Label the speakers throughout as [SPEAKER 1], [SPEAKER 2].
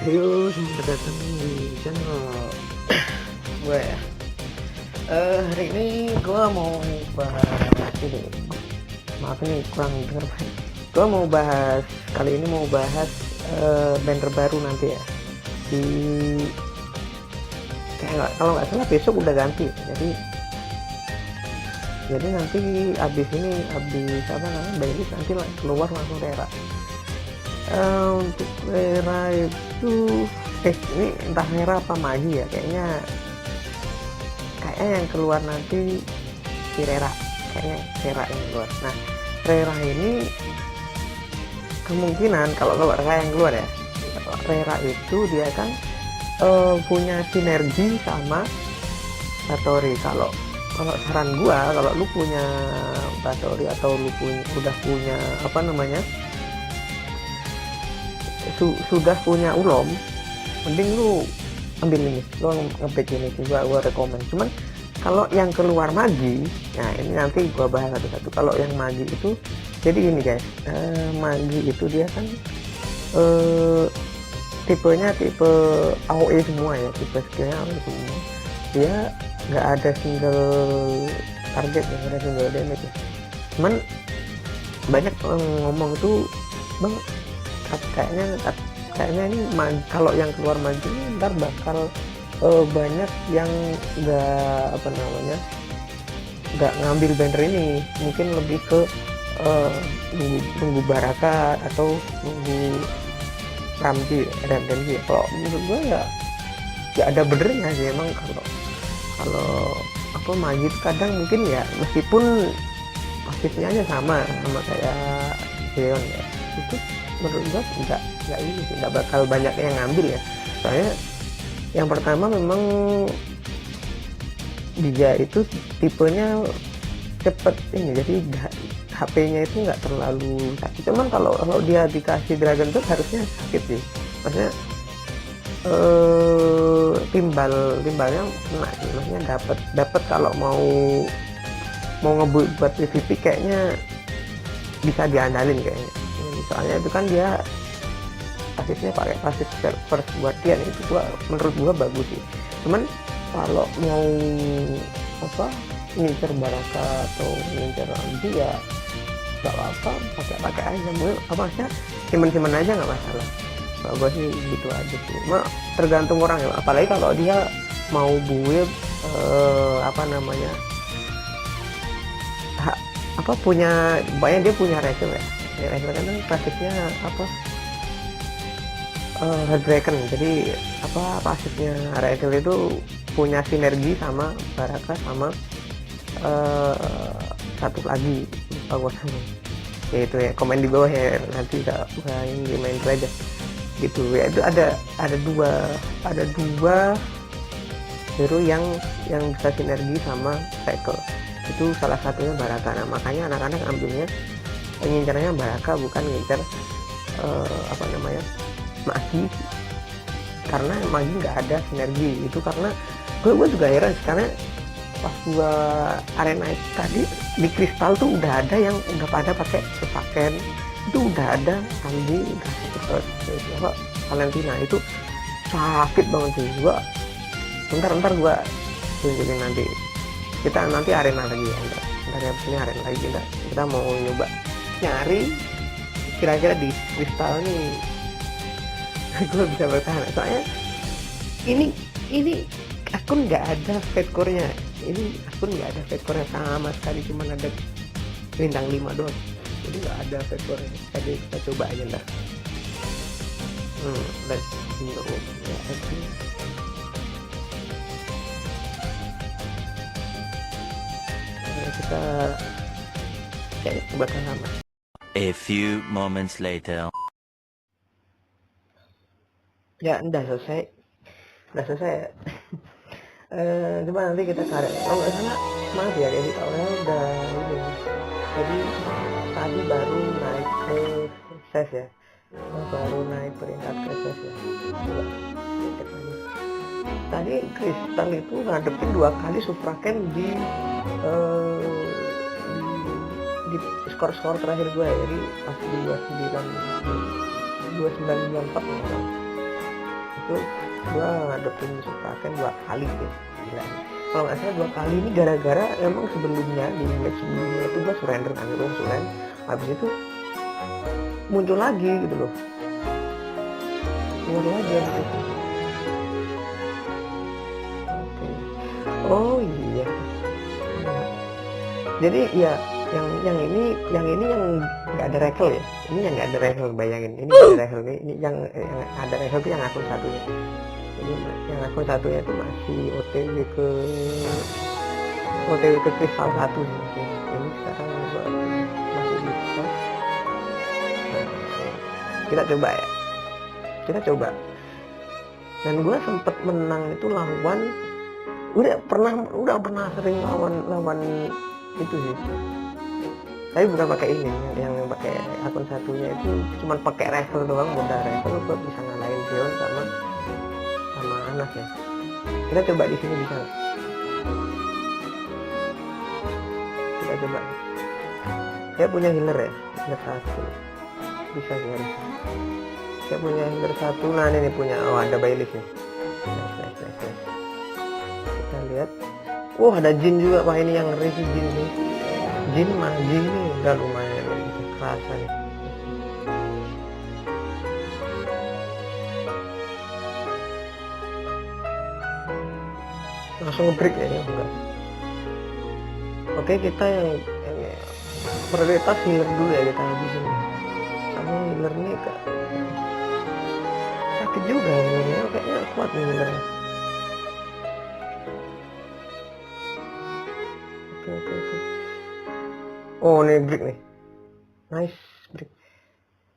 [SPEAKER 1] Yo, selamat datang di channel gue ya. Hari ini gue mau bahas ini. Maaf ini kurang denger. Gue mau bahas kali ini band terbaru nanti ya. Di kalau nggak salah besok udah ganti. Jadi nanti abis apa namanya Baileys nanti keluar langsung Rera. Untuk Rera itu ini entah Rera apa Magi ya, kayaknya yang keluar nanti si Rera, kayaknya Rera yang keluar. Nah, Rera ini kemungkinan kalau Rera yang keluar ya, Rera itu dia kan punya sinergi sama Satori. Kalau saran gua, kalau lu punya Satori atau lu udah punya apa namanya sudah punya Ulom, mending lu ambil ini, lu ngeback ini gua rekomen. Cuman kalau yang keluar Magi, nah ini nanti gua bahas satu-satu. Kalau yang Magi itu jadi ini guys, Magi itu dia kan tipenya tipe AOE semua ya, tipe skillnya AOE semua. Dia nggak ada single target, nggak ada single damage ya. Cuman banyak ngomong itu, bang, kayaknya ini kalau yang keluar Magi ini ntar bakal banyak yang nggak ngambil banner ini, mungkin lebih ke nunggu Baraka atau nunggu Ramji. Kalau menurut gue ya ada benernya sih emang. Kalau apa Magi kadang mungkin ya, meskipun pasifnya aja sama kayak Zeon ya, itu menurut gua nggak bakal banyak yang ngambil ya. Soalnya yang pertama memang dia itu tipenya cepet ini, jadi HP-nya itu nggak terlalu sakit. Cuman kalau dia dikasih Dragon Tooth harusnya sakit sih, maksudnya timbalnya kena sih, maksudnya dapat kalau mau ngebuat PVP kayaknya bisa diandalin kayaknya. Soalnya itu kan dia pasifnya pakai pasif first guardian, itu menurut gua bagus sih. Cuman kalau mau ngincer Baraka atau ngincer Ramji ya nggak apa-apa, pakai aja. Maksudnya simpen aja nggak masalah. Kalau gua sih gitu aja sih. Tergantung orang ya, apalagi kalau dia mau build punya dia punya Rachel ya. Rachel kan pasifnya Heartbreaker. Jadi pasifnya Rachel itu punya sinergi sama Baraka sama satu lagi lupa gue ya, itu ya, komen di bawah ya, nanti gua ini main aja gitu ya. Itu ada dua hero yang bisa sinergi sama Rachel, itu salah satunya Baraka. Nah makanya anak-anak ambilnya ngincernya Baraka, bukan ngincer Magi, karena Magi nggak ada sinergi. Itu karena gue juga heran, karena pas gua arena tadi di kristal tuh udah ada yang udah pada pakai Susaken, itu udah ada Sanji, udah Valentina, itu sakit banget sih. Gua ntar gua tunjukin nanti, kita nanti arena lagi ya, ntar ya, ini arena lagi, kita mau nyoba nyari kira-kira di kristal nih gue bisa bertahan. Soalnya ini akun nggak ada fate core-nya, sama sekali, cuma ada bintang 5 doang, jadi nggak ada fate core-nya. Tadi kita coba aja ntar. Let's go ya, kita kayak bakal sama.
[SPEAKER 2] A few moments later.
[SPEAKER 1] Ya udah selesai ya. Coba nanti kita cari. Kalau nggak salah, maaf ya, jadi tahunnya udah ini. Jadi tadi baru naik ke ses ya. Oh, baru naik peringkat ke ses ya. Coba cek lagi. Tadi Kristal itu ngadepin 2 kali Supraken di di skor-skor terakhir gue ya. Jadi pas 2994 itu gue ngadepin Supraken 2 kali gitu. Gila. Kalau nggak salah 2 kali ini gara-gara emang sebelumnya di match sebelumnya itu gue surrender kan, gue surrender. Habis itu muncul lagi gitu loh. Muncul lagi habis itu. Oke. Oh iya. Jadi ya yang ini yang nggak ada rekel ya. Ini yang nggak ada rekel, bayangin. Ini nggak ada rekel, ini yang ada rekel itu yang akun satunya. Ini yang akun satunya itu masih OTW ke kristal 1 sih. Ini sekarang gua masih bisa. Kita coba ya. Kita coba. Dan gue sempet menang itu lawan, udah pernah sering lawan itu sih. Tapi bukan pakai ini, yang pakai akun satunya itu cuma pakai rifle doang, modal rifle gue bisa ngalahin Zion sama Anas ya. Kita coba di sini bisa. Kita coba. Dia punya healer ya, healer 1. Bisa sih harusnya. Dia punya healer 1. Nah ini punya, oh ada Baileys nih. Nice. Kita lihat. Oh ada Jin juga, wah ini yang ngeri sih Jin nih. Jin magi nih udah lumayan kerasa nih. Langsung nge-break ya ini enggak. Oke, kita yang prioritas healer dulu ya, kita habisin. Karena healer nih sakit juga healernya, kayaknya kuat nih healernya. Oke. Oh ini break nih. Nice break.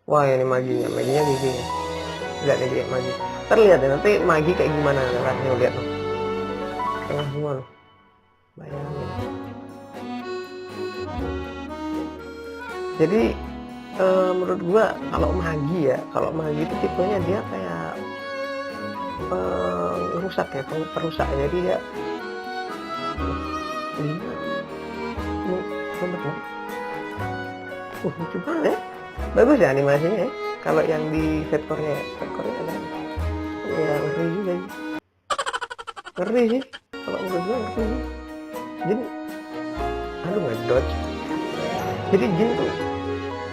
[SPEAKER 1] Wah ini maginya giginya. Lihat nih dia magi. Terlihat ya nanti magi kayak gimana rasanya, lihat tuh. Tengah semua loh. Bayangin. Jadi menurut gua kalau magi itu tipenya dia kayak rusak ya, perusak. Jadi dia lucu banget ya. Bagus ya animasinya ya. Kalau yang di setkornya ada ya, ngeri juga sih. Ngeri sih kalau menurut gue, ngeri sih. Jin ngedodge. Jadi Jin tuh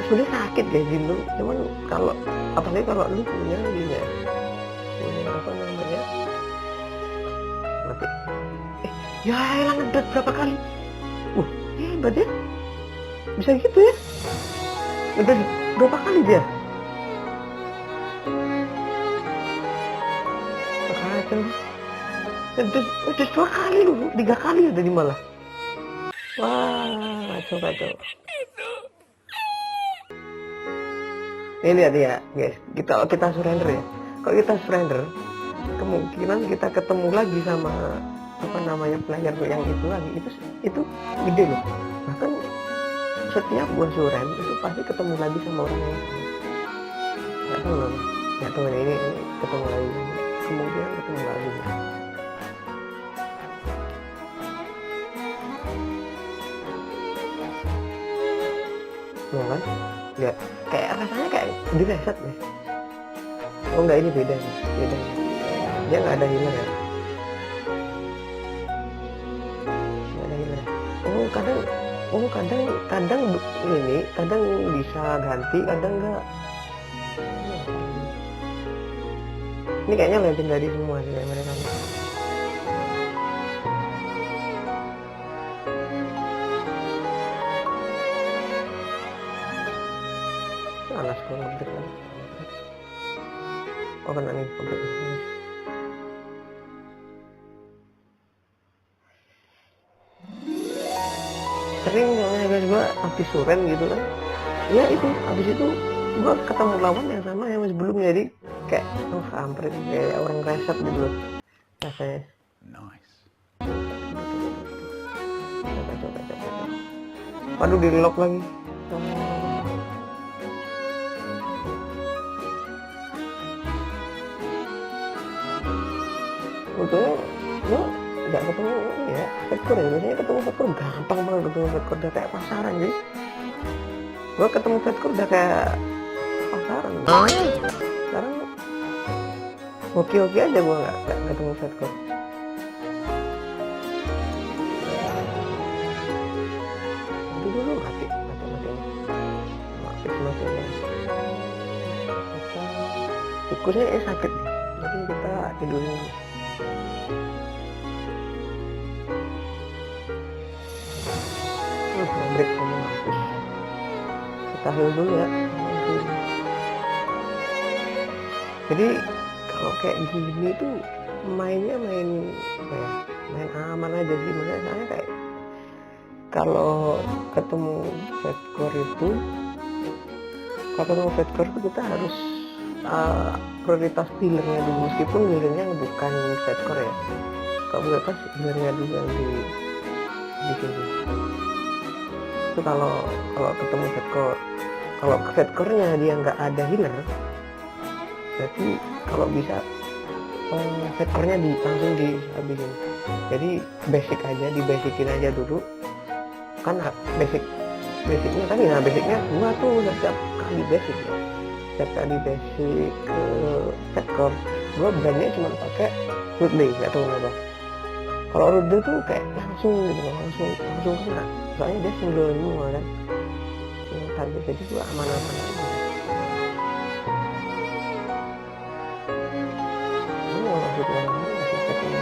[SPEAKER 1] sebenarnya sakit ya Jin tuh, cuman kalau apalagi kalau lu punya ini ya, punya apa namanya, mati. Ya elah, ngedodge berapa kali. Hebat ya, bisa gitu ya. Ngedodge berapa kali dia. Kacau. Ngedodge 2 kali lu, 3 kali ada di malah. Wah, kacau. Ini lihat ya guys, kita surrender ya. Kalau kita surrender, kemungkinan kita ketemu lagi sama apa namanya player yang itu lagi, itu gede loh. Bahkan setiap gua surrender itu pasti ketemu lagi sama orang yang sama. Nggak tahu ini ketemu lagi, kemungkinan ketemu lagi. Tuh kan, lihat kayak rasanya kayak di reset nih. Oh enggak, ini beda. Dia nggak ada healer ya. Nggak ada healer. Kadang ini, kadang bisa ganti, kadang enggak. Ini kayaknya legendary semua sih mereka. Alas kok ngebreak lagi. Oh kena nih ngebreak. Sering ya guys, gue habis suren gitu kan. Ya itu, habis itu gue ketemu lawan yang sama yang sebelumnya, jadi kayak hampir kayak orang reset gitu loh rasanya.
[SPEAKER 2] Nice.
[SPEAKER 1] Waduh, di lock lagi. untungnya gue nggak ketemu ya Fedcore ya. Biasanya ketemu Fedcore gampang banget, ketemu Fedcore udah kayak pasaran sih. Gue ketemu Fedcore udah kayak pasaran. Sekarang oke aja gue nggak ketemu Fedcore. Itu dulu mati tikusnya sakit, jadi kita tidurin. Break sama mampus. Kita heal dulu ya. Jadi kalau kayak gini tuh mainnya main aman aja sih. Makanya saya kayak kalau ketemu Fedcore itu kita harus prioritas healernya dulu, meskipun healernya bukan Fedcore ya. Kalau prioritas healernya dulu yang di sini. Itu kalau ketemu Fedcore, kalau Fedcore-nya dia nggak ada healer, berarti kalau bisa Fedcore-nya langsung dihabisin. Jadi dibasikin aja dulu. Kan basicnya tadi, basicnya gua tuh setiap kali basic ya. Setiap kali basic ke Fedcore, gua brandnya cuma pakai Root Day, nggak tahu kenapa. Kalau Root Day tuh kayak langsung kena. Soalnya dia single semua kan. Target, jadi gua aman-aman aja. Ini maksudnya masih ketemu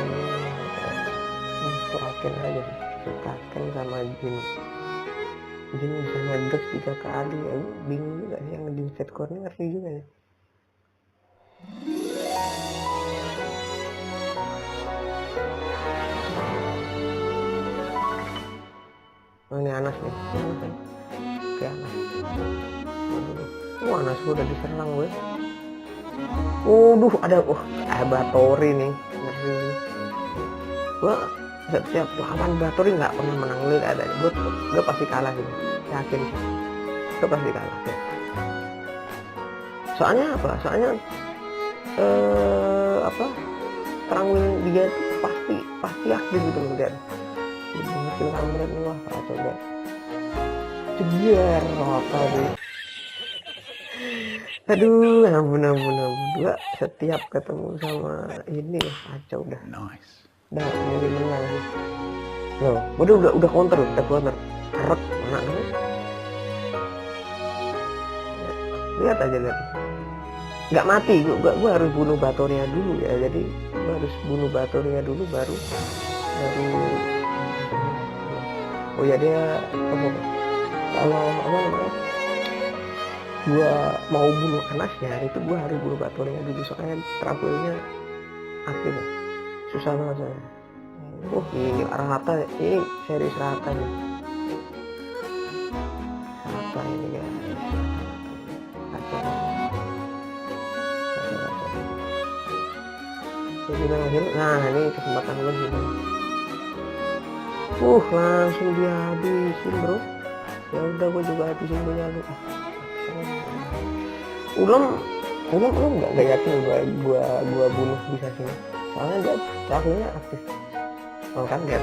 [SPEAKER 1] Suraken aja sih. Suraken sama Jin bisa ngedrop 3 kali ya, bingung juga sih yang di Fedcore-nya, ngerti juga ya. Oh, ini Anas nih. Oke, Anas. Anas gue udah diserang gue. Ada Batori nih. Ngeri. Gue setiap lawan Batori nggak pernah menang, lu ada. Gue pasti kalah gitu. Yakin. Gue pasti kalah. Ya. Soalnya apa? Perang dia itu pasti aktif gitu loh dia. Mungkin kameranya nih, wah kacau banget. Jeger apa sih? Aduh, ampun. Gua setiap ketemu sama ini kacau dah.
[SPEAKER 2] Nice.
[SPEAKER 1] Udah mungkin menang sih. Loh, udah counter. Keret mana nih? Lihat aja. Nggak mati, gua harus bunuh Batorinya dulu ya. Jadi gua harus bunuh Batorinya dulu baru oh ya dia kalau gua mau bunuh Anasnya itu gua harus bunuh Batorinya dulu, soalnya trouble-nya aktif ya. Susah banget saya. Ini Rata, ini series Rata nih. Rata ini guys. Kacau. Nah ini kesempatan gue gini. Langsung dihabisin bro. Ya udah gue juga habisin punya lu. Ulum nggak yakin gua bunuh bisa sini. Soalnya dia travelnya aktif. Oh kan dia.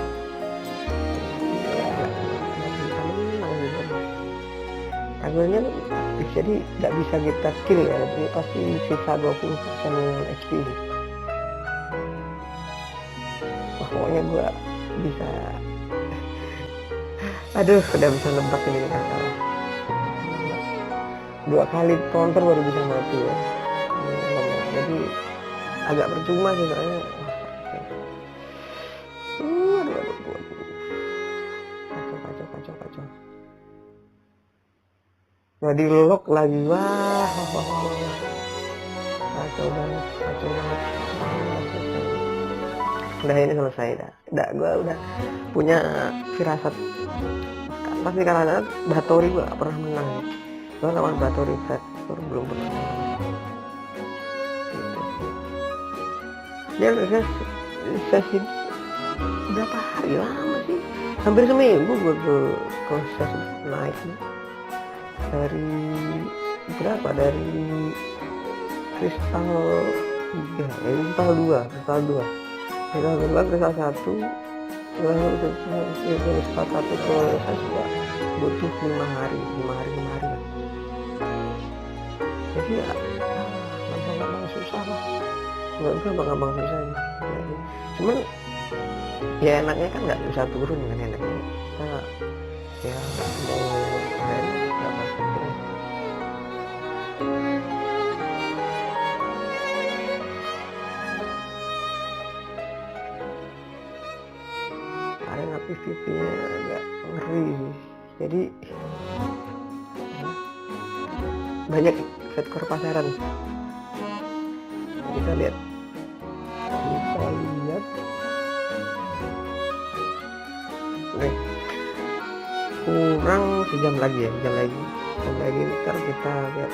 [SPEAKER 1] Travelnya aktif, jadi nggak bisa kita kill ya. Dia pasti sisa 20% XP. Pokoknya gua bisa. Aduh, udah bisa nebak ini salah. 2 kali counter baru bisa mati ya. Jadi agak percuma sih soalnya. Kacau. Nah di lock lagi, wah. Kacau banget. Udah ini selesai dah. Gue udah punya firasat. Pasti karena Batori gue gak pernah menang. Gue lawan Batori Fedcore belum pernah menang. Dia sesi berapa hari lama sih? Hampir seminggu gue ke sesi naik nih. Dari berapa? Dari kristal 3, kristal 2. kita bilang kristal satu kristal satu proses juga butuh 5 hari lah. Jadi ya gampang-gampang susah lah, nggak gampang-gampang susah ya. Cuman ya enaknya kan nggak bisa turun kan, enaknya kita ya mau air nggak pasti. Aren aktivitasnya agak ngeri sih. Jadi banyak sektor pasaran. Kita lihat nih, kurang sejam lagi ntar kita lihat,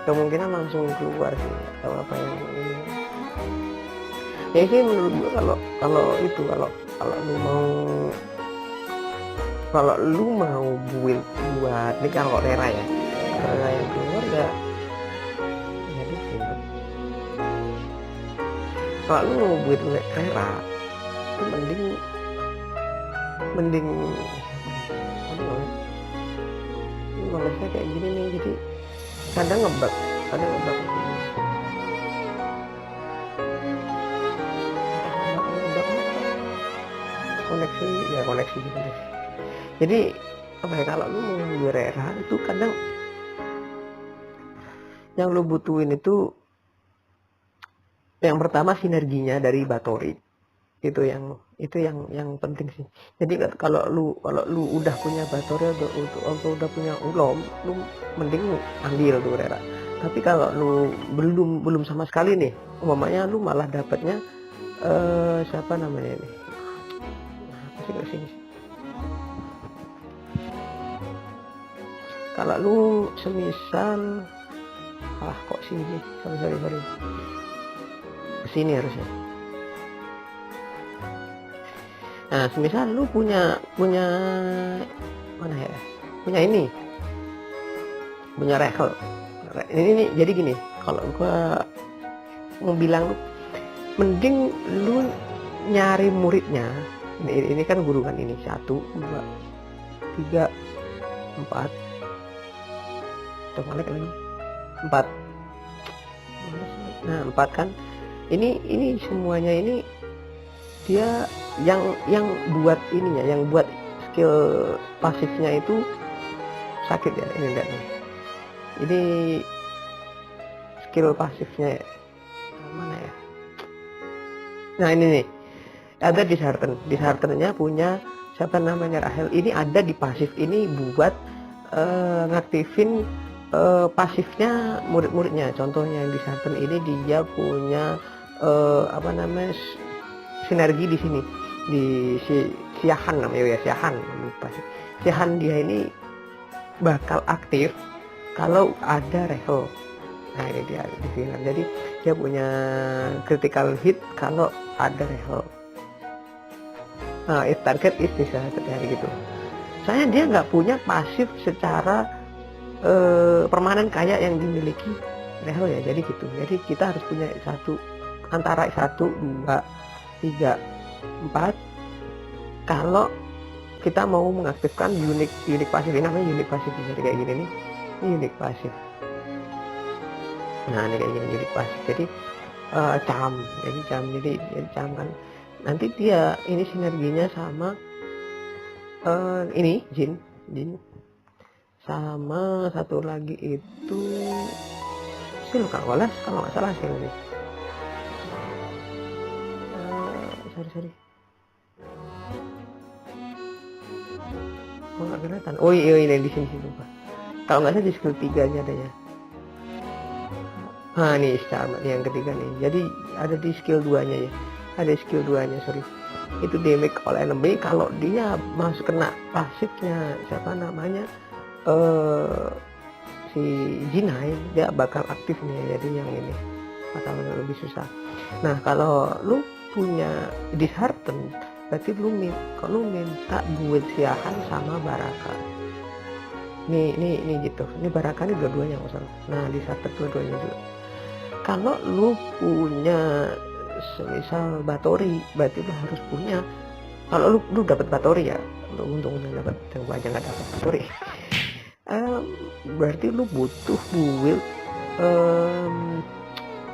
[SPEAKER 1] kemungkinan langsung keluar sih atau apa yang ini ya sih. Menurut gua kalau lu mau build buat ini, kalau Rera ya, Rera yang keluar ya jadi simple. Kalau lu mau build Rera itu mending malesnya kayak gini nih, jadi kadang ngebug koneksi gitu deh. Jadi apa ya, kalau lu mau build Rera itu kadang yang lu butuhin itu yang pertama sinerginya dari Batory, itu yang penting sih. Jadi kalau lu udah punya Batory atau udah punya Ulom, lu mending ambil tuh Rera. Tapi kalau lu belum sama sekali nih, umpamanya lu malah dapatnya siapa namanya ini, apa sih kesini. Kalau lu semisal kok sini, sorry kesini harusnya. Nah, semisal lu punya mana ya? Punya Rachel. Ini jadi gini, kalau gua mau bilang lu mending lu nyari muridnya. Ini kan guru kan, ini 1 2 3 4 atau balik lagi 4. Nah, 4 kan. Ini semuanya ini dia yang buat ininya, yang buat skill pasifnya itu sakit ya. Ini lihat nih, ini skill pasifnya ya. Mana ya, nah ini nih ada disheartennya punya siapa namanya, Rahel. Ini ada di pasif ini buat ngaktifin pasifnya murid-muridnya. Contohnya yang dishearten ini dia punya apa namanya, sinergi di sini, di Siahan namanya ya, Siahan dia ini bakal aktif kalau ada Rachel. Nah ini dia di sini. Jadi dia punya critical hit kalau ada Rachel. If target is dishearten dari gitu. Soalnya dia nggak punya pasif secara permanen kayak yang dimiliki Rachel ya. Jadi gitu. Jadi kita harus punya antara 1, 2, 3, 4 kalau kita mau mengaktifkan unik pasif. Ini namanya unik pasif. Jadi kayak gini nih, ini unik pasif. Nah ini kayak gini unik pasif. Jadi jadi cam kan. Nanti dia ini sinerginya sama ini Jin sama satu lagi itu Sil kalau nggak salah Sil nih. Sorry. Oh nggak kelihatan. Oh iya ini di sini lupa. Kalau nggak salah di skill 3 nya ada ya. Nah nih sama yang ketiga nih. Jadi ada di skill 2 nya ya. Ada skill 2 nya sorry. Itu damage all enemy kalau dia masuk kena pasifnya siapa namanya si Jinai, dia bakal aktif nih. Jadi yang ini bakal lebih susah. Nah kalau lu punya dishearten, berarti kalau lu minta build Siahan sama Baraka. Nih gitu. Ini Baraka ini dua-duanya nggak salah. Nah dishearten dua-duanya juga. Kalau lu punya semisal Batori, berarti lu harus punya. Kalau lu dapat Batori ya, lu untungnya dapat, yang banyak nggak dapat Batori. Berarti lu butuh build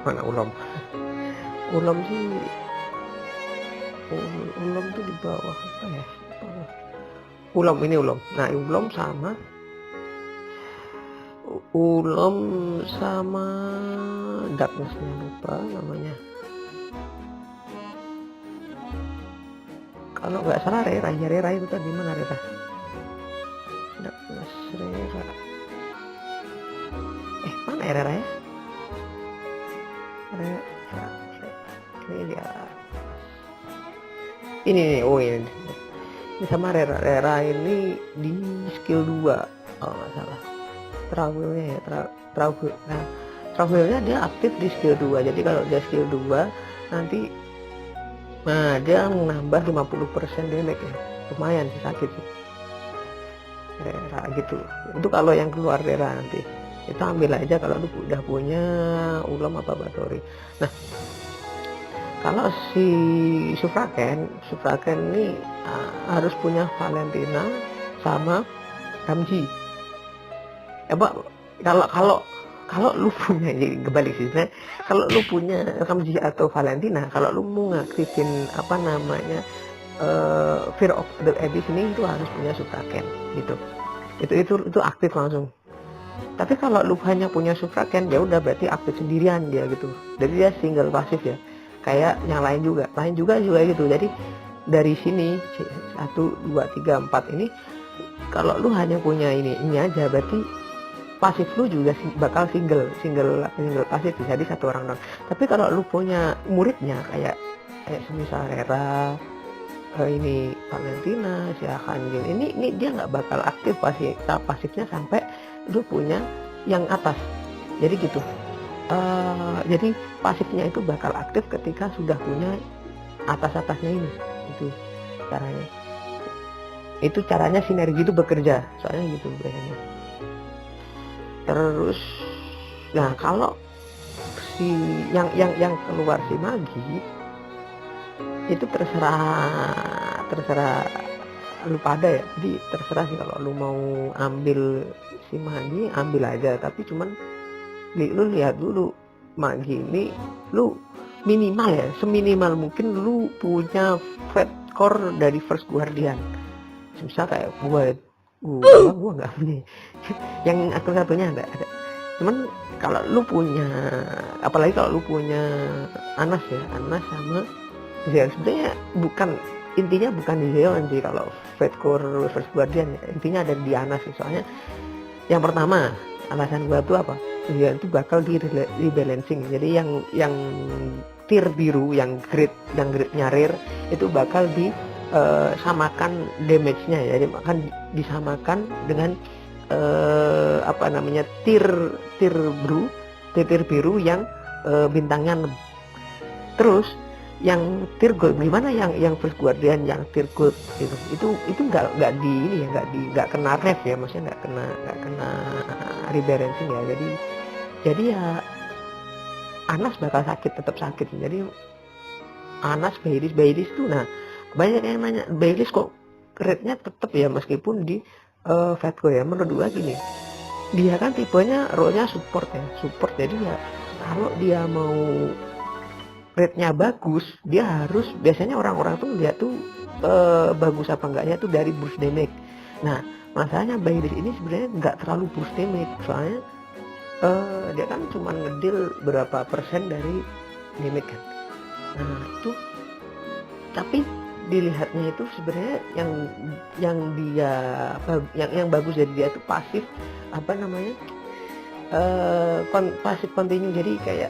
[SPEAKER 1] mana Ulom. Ulom sih, Ulom tuh di bawah apa ya? Bawah. Ulom ini Ulom. Nah, Ulom sama Darkness-nya lupa namanya. Kalau nggak salah Rera itu tadi mana Rera? Darkness Rera. Mana ya Rera ya? Rera. Ini dia. Ini nih, oh ini. Ini sama Rera ini di skill 2 kalau nggak salah. Travelnya ya, travel. Nah, travelnya dia aktif di skill 2. Jadi kalau dia skill 2 nanti, nah dia menambah 50% damage ya. Lumayan sih, sakit sih. Rera gitu. Itu kalau yang keluar Rera nanti. Itu ambil aja kalau lu udah punya Ulom apa Batori. Nah, kalau si Sufraken ini harus punya Valentina sama Ramji. Kalau lu punya, jadi kebalik sih sebenarnya. Kalau lu punya Ramji atau Valentina, kalau lu mau ngaktifin apa namanya Fear of the Abyss ini, itu harus punya Sufraken gitu. Itu aktif langsung. Tapi kalau lu hanya punya Sufraken, ya udah berarti aktif sendirian dia gitu. Jadi dia single pasif ya. Kayak yang lain juga gitu. Jadi dari sini 1, 2, 3, 4 ini, kalau lu hanya punya ini aja, berarti pasif lu juga bakal single pasif, jadi satu orang doang. Tapi kalau lu punya muridnya kayak semisal Rera, ini Valentina, si Arkanjel, ini dia nggak bakal aktif pasifnya sampai lu punya yang atas. Jadi gitu. Jadi pasifnya itu bakal aktif ketika sudah punya atasnya ini. Itu caranya. Itu caranya sinergi itu bekerja. Soalnya gitu biasanya. Terus, nah kalau si yang keluar si Magi itu terserah lu pada ya. Jadi terserah sih, kalau lu mau ambil si Magi ambil aja, tapi cuman lu lihat dulu Magi ini, lu minimal ya, seminimal mungkin lu punya Fat Core dari First Guardian. Misal kayak gua nggak punya. Yang satunya ada. Cuman kalau lu punya, apalagi kalau lu punya Anas sama Zeon, sebenarnya intinya bukan di Zeon sih kalau Fat Core First Guardian ya. Intinya ada di Anas sih. Soalnya yang pertama, alasan gua tuh apa? Zeon itu bakal di rebalancing. Jadi yang tier biru, yang grade-nya rare itu bakal samakan damage-nya ya. Jadi akan disamakan dengan tier biru yang bintangnya 6. Terus yang tier gold, gimana yang First Guardian yang tier gold itu nggak kena ref ya, maksudnya nggak kena rebalancing ya. Jadi ya Anas bakal tetap sakit. Jadi Anas, Bailis tuh, nah banyak yang nanya, Bailis kok rate-nya tetap ya meskipun di Fatco ya. Menurut gua gini, dia kan tipenya role-nya support. Jadi ya kalau dia mau rate-nya bagus, dia harus, biasanya orang-orang tuh lihat tuh bagus apa enggaknya tuh dari burst damage. Nah masalahnya Bailis ini sebenarnya nggak terlalu burst damage, soalnya dia kan cuma ngedil berapa persen dari damage kan. Nah itu, tapi dilihatnya itu sebenarnya yang bagus dari dia itu pasif pasif continue. Jadi kayak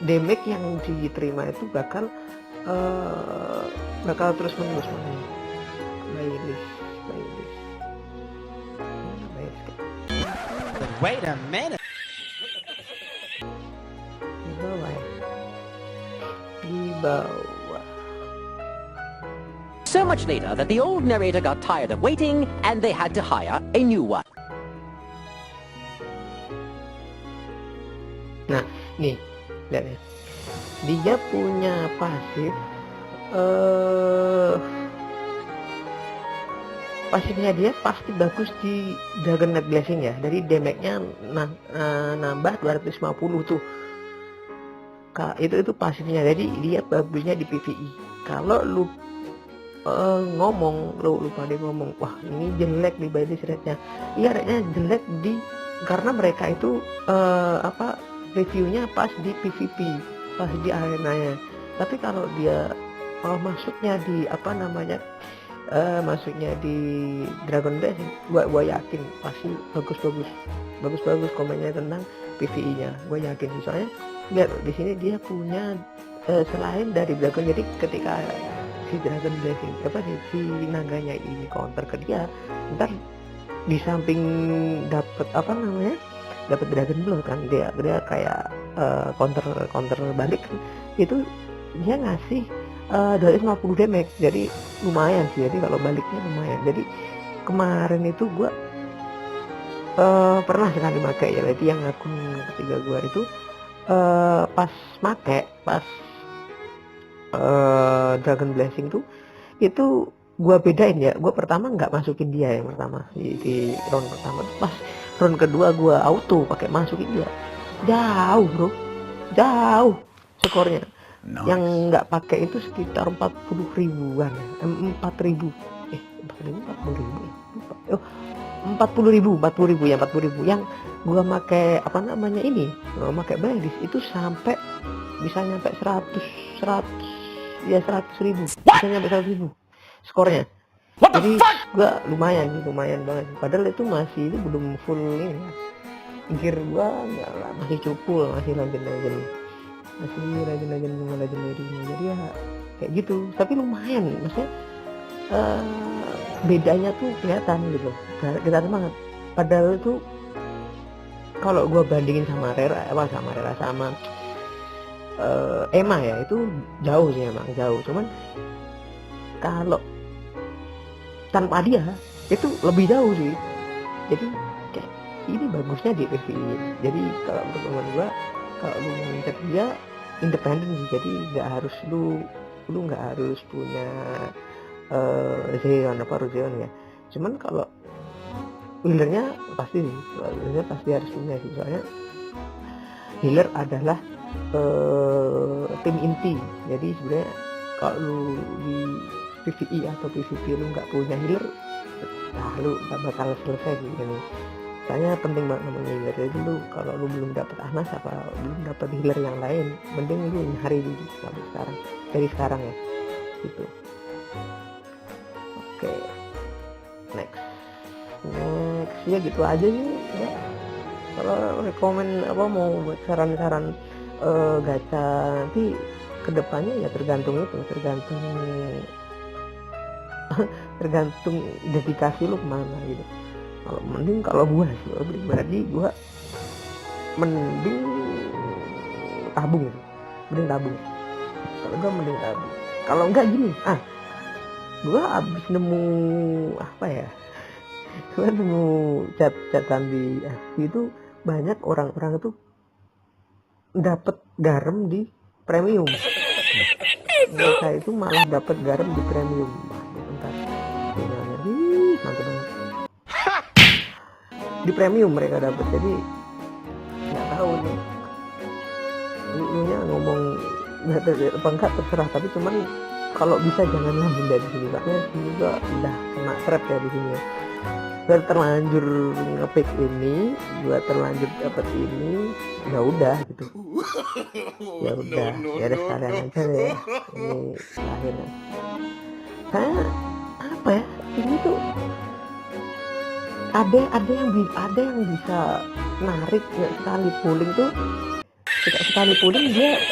[SPEAKER 1] damage yang diterima itu bakal terus menerus. Bailis.
[SPEAKER 3] Wait a minute.
[SPEAKER 1] Di bawah.
[SPEAKER 4] So much later that the old narrator got tired of waiting and they had to hire a new one.
[SPEAKER 1] Nah, nih, lihat nih. dia punya pasif eh pasifnya dia pasti bagus di Dragon Knight Blessing ya. Dari damage-nya nambah 250 tuh. Itu pasifnya. Jadi dia bagusnya di PvE. Kalau lu lu pada ngomong, wah ini jelek di body rate-nya. Iya, rate-nya jelek karena mereka itu reviewnya pas di PvP, pas di arenanya. Tapi kalau dia masuknya di masuknya di Dragon Dash, gua yakin pasti bagus komennya tentang PvE-nya. Gua yakin, soalnya lihat di sini dia punya selain dari Dragon, jadi ketika si Dragon Blessing si naganya ini counter ke dia, ntar di samping dapat dapat Dragon Blow kan, dia kayak counter balik kan, itu dia ngasih 250 damage, jadi lumayan sih. Jadi kalau baliknya lumayan. Jadi kemarin itu gua pernah sekali pakai ya, jadi yang akun ketiga gua itu pas Dragon Blessing tuh, itu gua bedain ya. Gua pertama nggak masukin dia yang pertama di round pertama. Pas round kedua gua auto pakai masukin dia, jauh bro, jauh skornya. Nice. Yang nggak pakai itu sekitar 40 ribuan, 4.000 40 ribu ya, 40 ribu. Yang gua pakai ini, pakai Bailis itu sampai bisa nyampe 100 ribu, bisa nyampe 100 ribu skornya. Jadi gua lumayan banget. Padahal itu masih belum full ini. Gear gua masih cukul, masih rajin jadi ya kayak gitu. Tapi lumayan, maksudnya bedanya tuh kelihatan gitu, kelihatan banget. Padahal itu kalau gue bandingin sama Emma ya, itu jauh sih, emang jauh. Cuman kalau tanpa dia itu lebih jauh sih. Jadi kayak ini bagusnya di PvE. Jadi kalau menurut teman gue, kalau lu mau ngincer dia independen sih. Jadi nggak harus lu nggak harus punya Zeon ya. Cuman kalau healernya pasti harus punya sih, soalnya healer adalah tim inti. Jadi sebenarnya kalau lu di PvE atau PvP lu nggak punya healer, lu nggak bakal selesai sih ini. Soalnya penting banget namanya healer. Jadi lu kalau lu belum dapat Anas belum dapat healer yang lain, mending lu nyari dulu sampai sekarang ya gitu. Oke, next ya gitu aja nih ya. Kalau rekomen mau buat saran-saran gacha nanti kedepannya ya tergantung dedikasi lu kemana gitu. Kalau gua sih pribadi, gua mending tabung. Kalau gua mending tabung. Kalau enggak gini, gua abis nemu gua nemu chat-chatan di FB itu, banyak orang-orang itu dapat garam di premium. Mereka itu malah dapat garam di premium. Bentar, mantap banget. Di premium mereka dapat. Jadi nggak tahu nih, lu ngomong apa enggak terserah, tapi cuman kalau bisa jangan ngambil dari sini, karena sini juga udah kena trap ya di sini. Gua terlanjur ngepick ini, gua terlanjur dapet ini, ya udah gitu. Ya udah, ya ada sekalian aja deh. Ini akhirnya. Saya ini tuh ada yang bisa narik sekali pulling tuh. Sekali pulling dia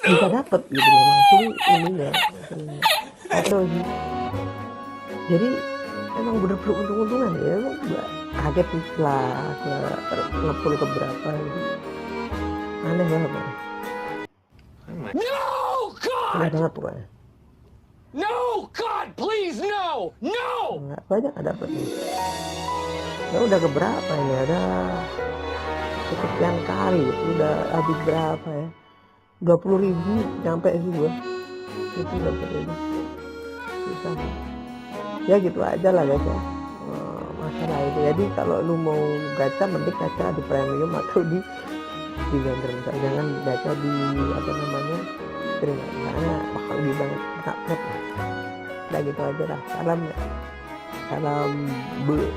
[SPEAKER 1] bisa dapet gitu loh, langsung ininya. Atau jadi emang bener-bener untung-untungan ya. Gue kaget sih setelah gue nge-pull ke berapa gitu. Aneh banget pokoknya.
[SPEAKER 3] No, God!
[SPEAKER 1] Aneh banget pokoknya.
[SPEAKER 3] No, God, please, no! No!
[SPEAKER 1] Nggak banyak gak dapet nih. Ya udah keberapa ini, ada sekian kali, udah habis berapa ya. 20.000 nyampe sih gue itu dapet itu susah ya gitu aja lah guys ya. Masalah itu jadi kalau lu mau gacha mending gacha di premium atau di vendor, jangan gacha di apa namanya stream karena bakal lebih banyak nggak udah gitu aja lah. Salam be